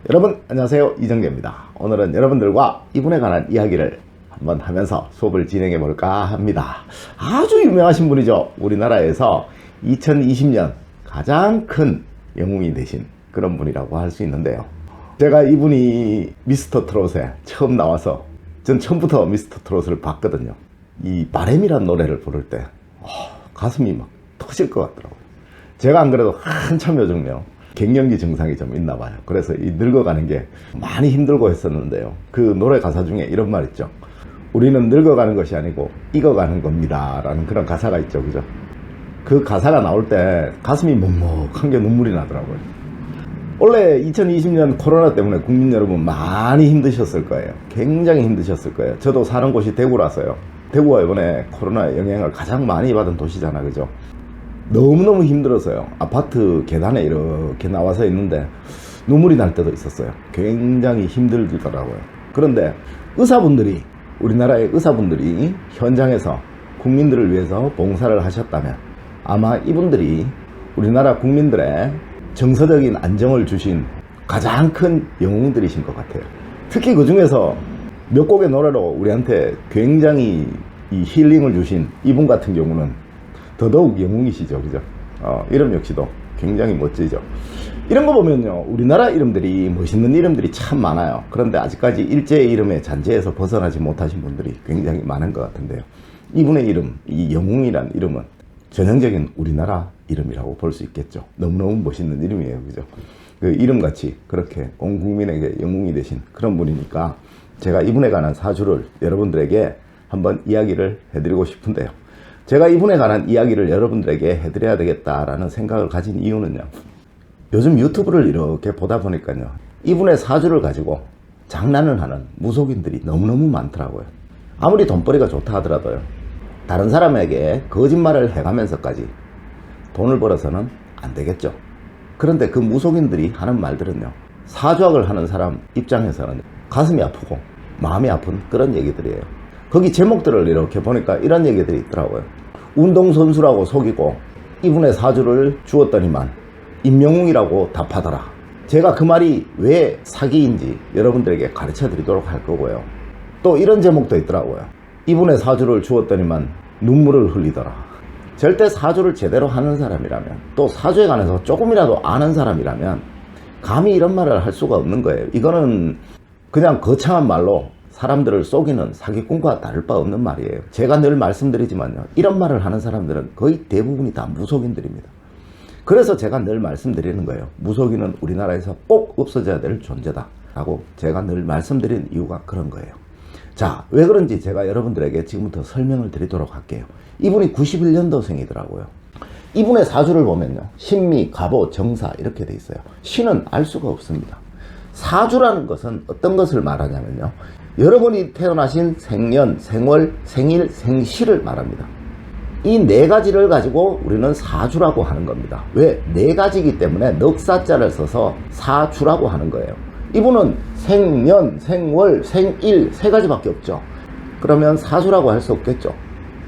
여러분 안녕하세요, 이정재입니다. 오늘은 여러분들과 이분에 관한 이야기를 한번 하면서 수업을 진행해 볼까 합니다. 아주 유명하신 분이죠. 우리나라에서 2020년 가장 큰 영웅이 되신 그런 분이라고 할 수 있는데요. 제가 이분이 미스터 트롯에 처음 나와서 전 처음부터 미스터 트롯을 봤거든요. 이 바램이란 노래를 부를 때 가슴이 막 터질 것 같더라고요. 제가 안 그래도 한참 요즘요 갱년기 증상이 좀 있나 봐요. 그래서 이 늙어가는 게 많이 힘들고 했었는데요. 그 노래 가사 중에 이런 말 있죠. 우리는 늙어가는 것이 아니고 익어가는 겁니다 라는 그런 가사가 있죠. 그죠? 그 가사가 나올 때 가슴이 먹먹한 게 눈물이 나더라고요. 원래 2020년 코로나 때문에 국민 여러분 많이 힘드셨을 거예요. 굉장히 힘드셨을 거예요. 저도 사는 곳이 대구라서요. 대구가 이번에 코로나 영향을 가장 많이 받은 도시잖아. 그죠? 너무너무 힘들어서요. 아파트 계단에 이렇게 나와서 있는데 눈물이 날 때도 있었어요. 굉장히 힘들더라고요. 그런데 의사분들이, 우리나라의 의사분들이 현장에서 국민들을 위해서 봉사를 하셨다면 아마 이분들이 우리나라 국민들의 정서적인 안정을 주신 가장 큰 영웅들이신 것 같아요. 특히 그 중에서 몇 곡의 노래로 우리한테 굉장히 이 힐링을 주신 이분 같은 경우는 더더욱 영웅이시죠. 그죠? 이름 역시도 굉장히 멋지죠. 이런 거 보면요, 우리나라 이름들이, 멋있는 이름들이 참 많아요. 그런데 아직까지 일제의 이름의 잔재에서 벗어나지 못하신 분들이 굉장히 많은 것 같은데요. 이분의 이름, 이 영웅이란 이름은 전형적인 우리나라 이름이라고 볼 수 있겠죠. 너무너무 멋있는 이름이에요. 그죠? 그 이름같이 그렇게 온 국민에게 영웅이 되신 그런 분이니까 제가 이분에 관한 사주를 여러분들에게 한번 이야기를 해드리고 싶은데요. 제가 이분에 관한 이야기를 여러분들에게 해드려야 되겠다라는 생각을 가진 이유는요, 요즘 유튜브를 이렇게 보다 보니까요, 이분의 사주를 가지고 장난을 하는 무속인들이 너무너무 많더라고요. 아무리 돈벌이가 좋다 하더라도요, 다른 사람에게 거짓말을 해가면서까지 돈을 벌어서는 안 되겠죠. 그런데 그 무속인들이 하는 말들은요, 사주학을 하는 사람 입장에서는 가슴이 아프고 마음이 아픈 그런 얘기들이에요. 거기 제목들을 이렇게 보니까 이런 얘기들이 있더라고요. 운동선수라고 속이고 이분의 사주를 주었더니만 임영웅이라고 답하더라. 제가 그 말이 왜 사기인지 여러분들에게 가르쳐 드리도록 할 거고요. 또 이런 제목도 있더라고요. 이분의 사주를 주었더니만 눈물을 흘리더라. 절대 사주를 제대로 하는 사람이라면, 또 사주에 관해서 조금이라도 아는 사람이라면 감히 이런 말을 할 수가 없는 거예요. 이거는 그냥 거창한 말로 사람들을 속이는 사기꾼과 다를 바 없는 말이에요. 제가 늘 말씀드리지만요, 이런 말을 하는 사람들은 거의 대부분이 다 무속인들입니다. 그래서 제가 늘 말씀드리는 거예요. 무속인은 우리나라에서 꼭 없어져야 될 존재다 라고 제가 늘 말씀드리는 이유가 그런 거예요. 자, 왜 그런지 제가 여러분들에게 지금부터 설명을 드리도록 할게요. 이분이 91년도생이더라고요. 이분의 사주를 보면요, 신미, 갑오, 정사 이렇게 돼 있어요. 신은 알 수가 없습니다. 사주라는 것은 어떤 것을 말하냐면요, 여러분이 태어나신 생년, 생월, 생일, 생시를 말합니다. 이 네 가지를 가지고 우리는 사주라고 하는 겁니다. 왜? 네 가지이기 때문에 넉사자를 써서 사주라고 하는 거예요. 이분은 생년, 생월, 생일 세 가지밖에 없죠. 그러면 사주라고 할 수 없겠죠.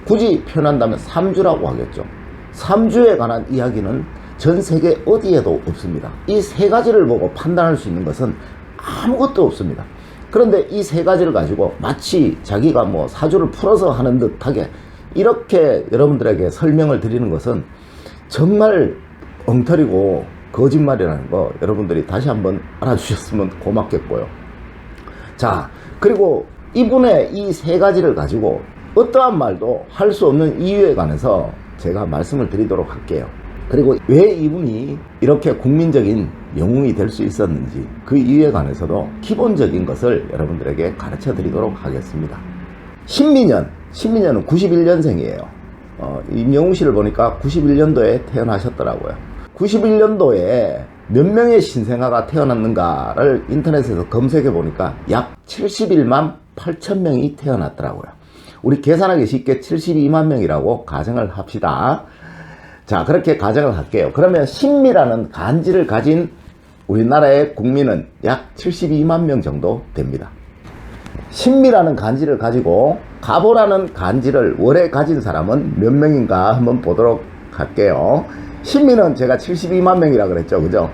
굳이 표현한다면 삼주라고 하겠죠. 삼주에 관한 이야기는 전 세계 어디에도 없습니다. 이 세 가지를 보고 판단할 수 있는 것은 아무것도 없습니다. 그런데 이 세 가지를 가지고 마치 자기가 뭐 사주를 풀어서 하는 듯하게 이렇게 여러분들에게 설명을 드리는 것은 정말 엉터리고 거짓말이라는 거 여러분들이 다시 한번 알아주셨으면 고맙겠고요. 자, 그리고 이분의 이 세 가지를 가지고 어떠한 말도 할 수 없는 이유에 관해서 제가 말씀을 드리도록 할게요. 그리고 왜 이분이 이렇게 국민적인 영웅이 될 수 있었는지 그 이유에 관해서도 기본적인 것을 여러분들에게 가르쳐 드리도록 하겠습니다. 신민년은 91년생이에요. 임영웅 씨를 보니까 91년도에 태어나셨더라고요. 91년도에 몇 명의 신생아가 태어났는가를 인터넷에서 검색해 보니까 약 71만 8천 명이 태어났더라고요. 우리 계산하기 쉽게 72만 명이라고 가정을 합시다. 자, 그렇게 가정을 할게요. 그러면 신미라는 간지를 가진 우리나라의 국민은 약 72만 명 정도 됩니다. 신미라는 간지를 가지고 갑오라는 간지를 월에 가진 사람은 몇 명인가 한번 보도록 할게요. 신미는 제가 72만 명이라 그랬죠. 그죠?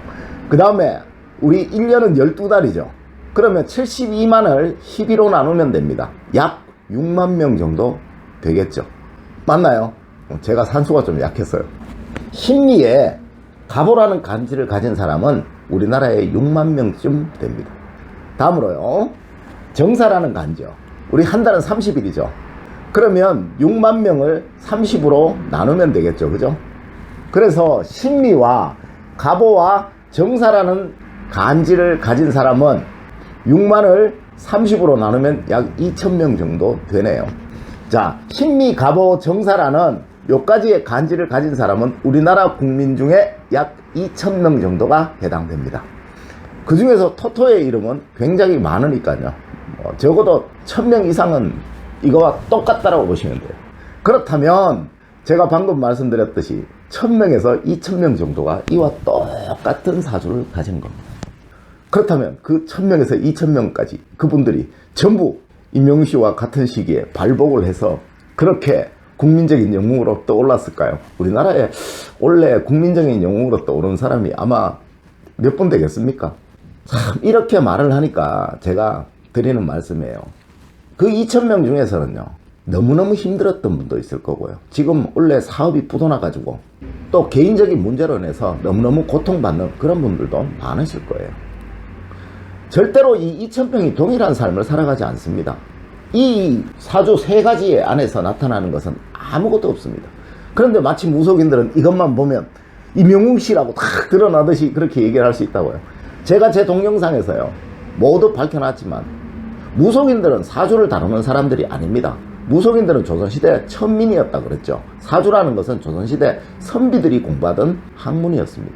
그 다음에 우리 1년은 12달이죠. 그러면 72만을 12로 나누면 됩니다. 약 6만 명 정도 되겠죠. 맞나요? 제가 산수가 좀 약했어요. 신미에 가보라는 간지를 가진 사람은 우리나라에 6만 명쯤 됩니다. 다음으로요, 정사라는 간지요. 우리 한 달은 30일이죠. 그러면 6만 명을 30으로 나누면 되겠죠. 그죠? 그래서 신미와 가보와 정사라는 간지를 가진 사람은 6만을 30으로 나누면 약 2,000명 정도 되네요. 자, 신미, 가보, 정사라는 몇 가지의 간지를 가진 사람은 우리나라 국민 중에 약 2,000명 정도가 해당됩니다. 그 중에서 토토의 이름은 굉장히 많으니까요. 적어도 1,000명 이상은 이거와 똑같다라고 보시면 돼요. 그렇다면 제가 방금 말씀드렸듯이 1,000명에서 2,000명 정도가 이와 똑같은 사주를 가진 겁니다. 그렇다면 그 1,000명에서 2,000명까지 그분들이 전부 임영웅 씨와 같은 시기에 발복을 해서 그렇게 국민적인 영웅으로 떠올랐을까요? 우리나라에 원래 국민적인 영웅으로 떠오른 사람이 아마 몇 분 되겠습니까? 참 이렇게 말을 하니까 제가 드리는 말씀이에요. 그 2,000명 중에서는요, 너무너무 힘들었던 분도 있을 거고요. 지금 원래 사업이 부도나가지고 또 개인적인 문제로 인해서 너무너무 고통받는 그런 분들도 많으실 거예요. 절대로 이 2,000명이 동일한 삶을 살아가지 않습니다. 이 사주 세 가지 안에서 나타나는 것은 아무것도 없습니다. 그런데 마치 무속인들은 이것만 보면 임영웅 씨라고 딱 드러나듯이 그렇게 얘기를 할 수 있다고요. 제가 제 동영상에서요, 모두 밝혀놨지만 무속인들은 사주를 다루는 사람들이 아닙니다. 무속인들은 조선시대 천민이었다 그랬죠. 사주라는 것은 조선시대 선비들이 공부하던 학문이었습니다.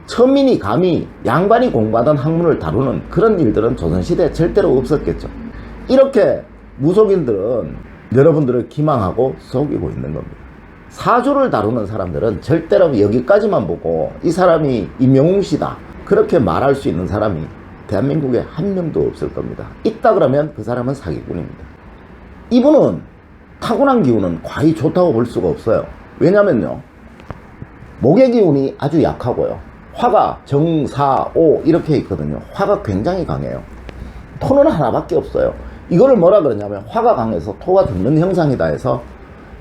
천민이 감히 양반이 공부하던 학문을 다루는 그런 일들은 조선시대에 절대로 없었겠죠. 이렇게 무속인들은 여러분들을 기망하고 속이고 있는 겁니다. 사주를 다루는 사람들은 절대로 여기까지만 보고 이 사람이 임영웅 씨다 그렇게 말할 수 있는 사람이 대한민국에 한 명도 없을 겁니다. 있다 그러면 그 사람은 사기꾼입니다. 이분은 타고난 기운은 과히 좋다고 볼 수가 없어요. 왜냐면요, 목의 기운이 아주 약하고요, 화가 정, 사, 오 이렇게 있거든요. 화가 굉장히 강해요. 토는 하나밖에 없어요. 이거를 뭐라 그러냐면 화가 강해서 토가 듣는 형상이다 해서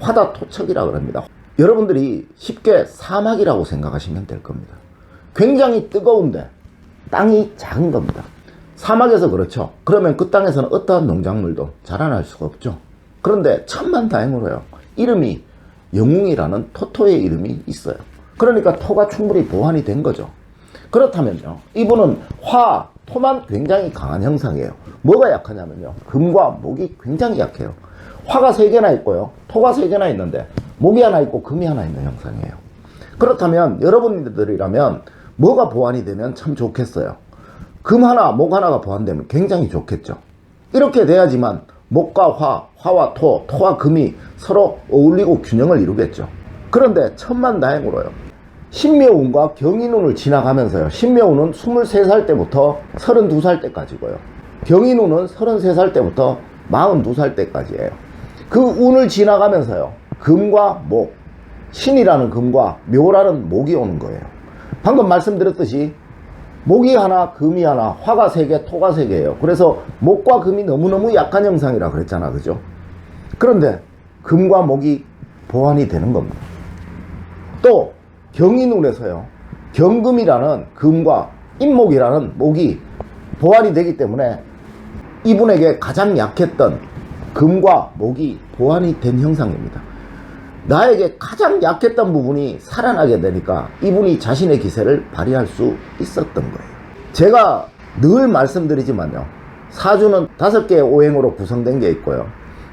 화다토척이라 그럽니다. 여러분들이 쉽게 사막이라고 생각하시면 될 겁니다. 굉장히 뜨거운데 땅이 작은 겁니다. 사막에서 그렇죠. 그러면 그 땅에서는 어떠한 농작물도 자라날 수가 없죠. 그런데 천만다행으로요, 이름이 영웅이라는 토토의 이름이 있어요. 그러니까 토가 충분히 보완이 된 거죠. 그렇다면요, 이분은 화, 토만 굉장히 강한 형상이에요. 뭐가 약하냐면요, 금과 목이 굉장히 약해요. 화가 3개나 있고요, 토가 3개나 있는데 목이 하나 있고 금이 하나 있는 형상이에요. 그렇다면 여러분들이라면 뭐가 보완이 되면 참 좋겠어요. 금 하나, 목 하나가 보완되면 굉장히 좋겠죠. 이렇게 돼야지만 목과 화, 화와 토, 토와 금이 서로 어울리고 균형을 이루겠죠. 그런데 천만다행으로요, 신묘운과 경인운을 지나가면서요, 신묘운은 23살 때부터 32살 때까지고요, 경인운은 33살 때부터 42살 때까지예요. 그 운을 지나가면서요, 금과 목, 신이라는 금과 묘라는 목이 오는 거예요. 방금 말씀드렸듯이 목이 하나, 금이 하나, 화가 3개, 토가 3개예요. 그래서 목과 금이 너무너무 약한 형상이라 그랬잖아, 그죠? 그런데 금과 목이 보완이 되는 겁니다. 또 경인운에서요, 경금이라는 금과 인목이라는 목이 보완이 되기 때문에 이분에게 가장 약했던 금과 목이 보완이 된 형상입니다. 나에게 가장 약했던 부분이 살아나게 되니까 이분이 자신의 기세를 발휘할 수 있었던 거예요. 제가 늘 말씀드리지만요, 사주는 5개의 오행으로 구성된 게 있고요,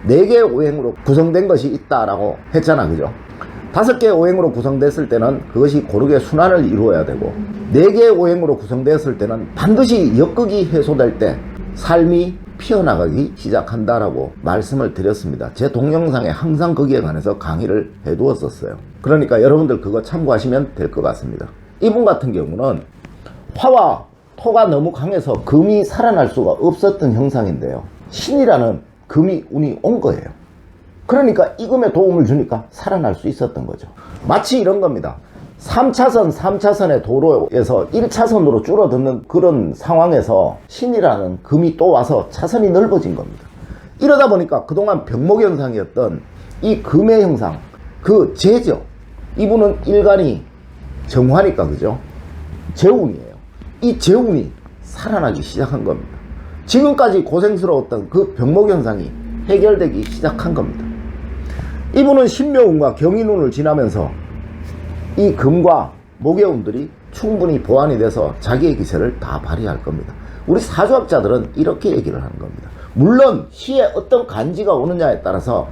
4개의 오행으로 구성된 것이 있다라고 했잖아, 그죠? 5개의 오행으로 구성됐을 때는 그것이 고르게 순환을 이루어야 되고, 4개의 오행으로 구성되었을 때는 반드시 역극이 해소될 때 삶이 피어나가기 시작한다라고 말씀을 드렸습니다. 제 동영상에 항상 거기에 관해서 강의를 해두었었어요. 그러니까 여러분들 그거 참고하시면 될 것 같습니다. 이분 같은 경우는 화와 토가 너무 강해서 금이 살아날 수가 없었던 형상인데요, 신이라는 금이 운이 온 거예요. 그러니까 이 금에 도움을 주니까 살아날 수 있었던 거죠. 마치 이런 겁니다. 3차선, 3차선의 도로에서 1차선으로 줄어드는 그런 상황에서 신이라는 금이 또 와서 차선이 넓어진 겁니다. 이러다 보니까 그동안 병목현상이었던 이 금의 형상, 그 재죠. 이분은 일간이 정화니까 그죠? 재운이에요. 이 재운이 살아나기 시작한 겁니다. 지금까지 고생스러웠던 그 병목현상이 해결되기 시작한 겁니다. 이분은 신묘운과 경인운을 지나면서 이 금과 목의 운들이 충분히 보완이 돼서 자기의 기세를 다 발휘할 겁니다. 우리 사주학자들은 이렇게 얘기를 하는 겁니다. 물론 시에 어떤 간지가 오느냐에 따라서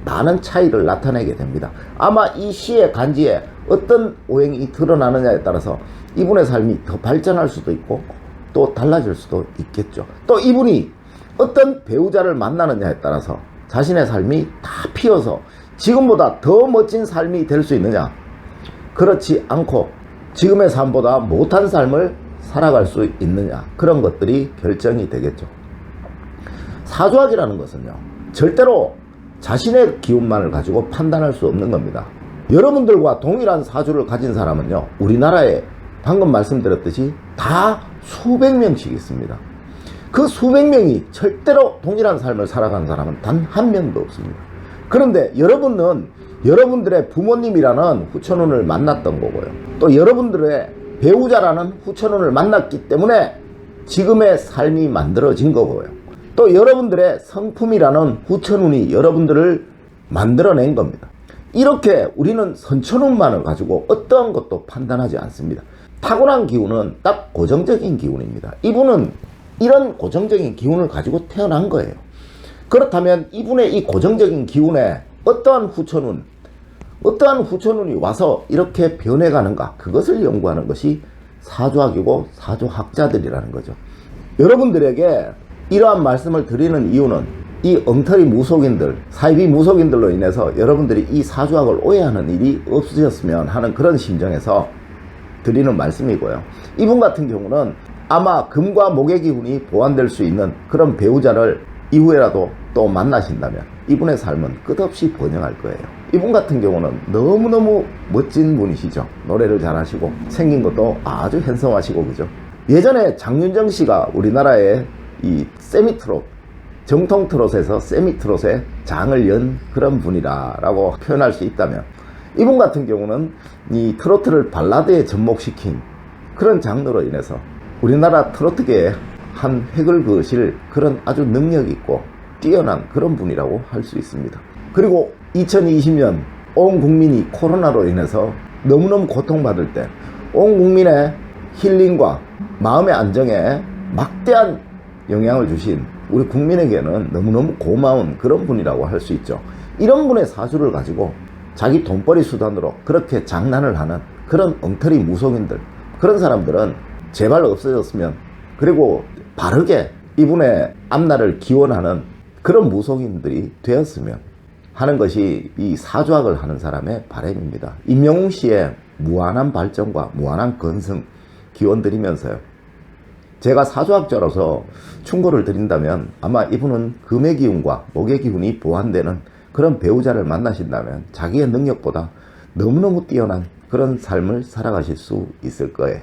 많은 차이를 나타내게 됩니다. 아마 이 시의 간지에 어떤 오행이 드러나느냐에 따라서 이분의 삶이 더 발전할 수도 있고 또 달라질 수도 있겠죠. 또 이분이 어떤 배우자를 만나느냐에 따라서 자신의 삶이 다 피어서 지금보다 더 멋진 삶이 될 수 있느냐, 그렇지 않고 지금의 삶보다 못한 삶을 살아갈 수 있느냐, 그런 것들이 결정이 되겠죠. 사주학이라는 것은요, 절대로 자신의 기운만을 가지고 판단할 수 없는 겁니다. 여러분들과 동일한 사주를 가진 사람은요, 우리나라에 방금 말씀드렸듯이 다 수백 명씩 있습니다. 그 수백 명이 절대로 동일한 삶을 살아가는 사람은 단 한 명도 없습니다. 그런데 여러분은 여러분들의 부모님이라는 후천운을 만났던 거고요. 또 여러분들의 배우자라는 후천운을 만났기 때문에 지금의 삶이 만들어진 거고요. 또 여러분들의 성품이라는 후천운이 여러분들을 만들어낸 겁니다. 이렇게 우리는 선천운만을 가지고 어떠한 것도 판단하지 않습니다. 타고난 기운은 딱 고정적인 기운입니다. 이분은 이런 고정적인 기운을 가지고 태어난 거예요. 그렇다면 이분의 이 고정적인 기운에 어떠한 후천운이 와서 이렇게 변해가는가, 그것을 연구하는 것이 사주학이고 사주학자들이라는 거죠. 여러분들에게 이러한 말씀을 드리는 이유는 이 엉터리 무속인들, 사이비 무속인들로 인해서 여러분들이 이 사주학을 오해하는 일이 없으셨으면 하는 그런 심정에서 드리는 말씀이고요. 이분 같은 경우는 아마 금과 목의 기운이 보완될 수 있는 그런 배우자를 이후에라도 또 만나신다면 이분의 삶은 끝없이 번영할 거예요. 이분 같은 경우는 너무너무 멋진 분이시죠. 노래를 잘하시고 생긴 것도 아주 핸섬하시고 그죠. 예전에 장윤정 씨가 우리나라의 이 세미트롯, 정통 트롯에서 세미트롯의 장을 연 그런 분이라고 표현할 수 있다면, 이분 같은 경우는 이 트로트를 발라드에 접목시킨 그런 장르로 인해서 우리나라 트로트계에 한 획을 그으실 그런 아주 능력 있고 뛰어난 그런 분이라고 할 수 있습니다. 그리고 2020년 온 국민이 코로나로 인해서 너무너무 고통받을 때 온 국민의 힐링과 마음의 안정에 막대한 영향을 주신 우리 국민에게는 너무너무 고마운 그런 분이라고 할 수 있죠. 이런 분의 사주를 가지고 자기 돈벌이 수단으로 그렇게 장난을 하는 그런 엉터리 무속인들, 그런 사람들은 제발 없어졌으면, 그리고 바르게 이분의 앞날을 기원하는 그런 무속인들이 되었으면 하는 것이 이 사주학을 하는 사람의 바람입니다. 임영웅 씨의 무한한 발전과 무한한 건승 기원 드리면서요, 제가 사주학자로서 충고를 드린다면 아마 이분은 금의 기운과 목의 기운이 보완되는 그런 배우자를 만나신다면 자기의 능력보다 너무너무 뛰어난 그런 삶을 살아가실 수 있을 거예요.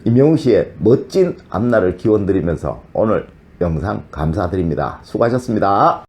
임영웅 씨의 멋진 앞날을 기원 드리면서 오늘 영상 감사드립니다. 수고하셨습니다.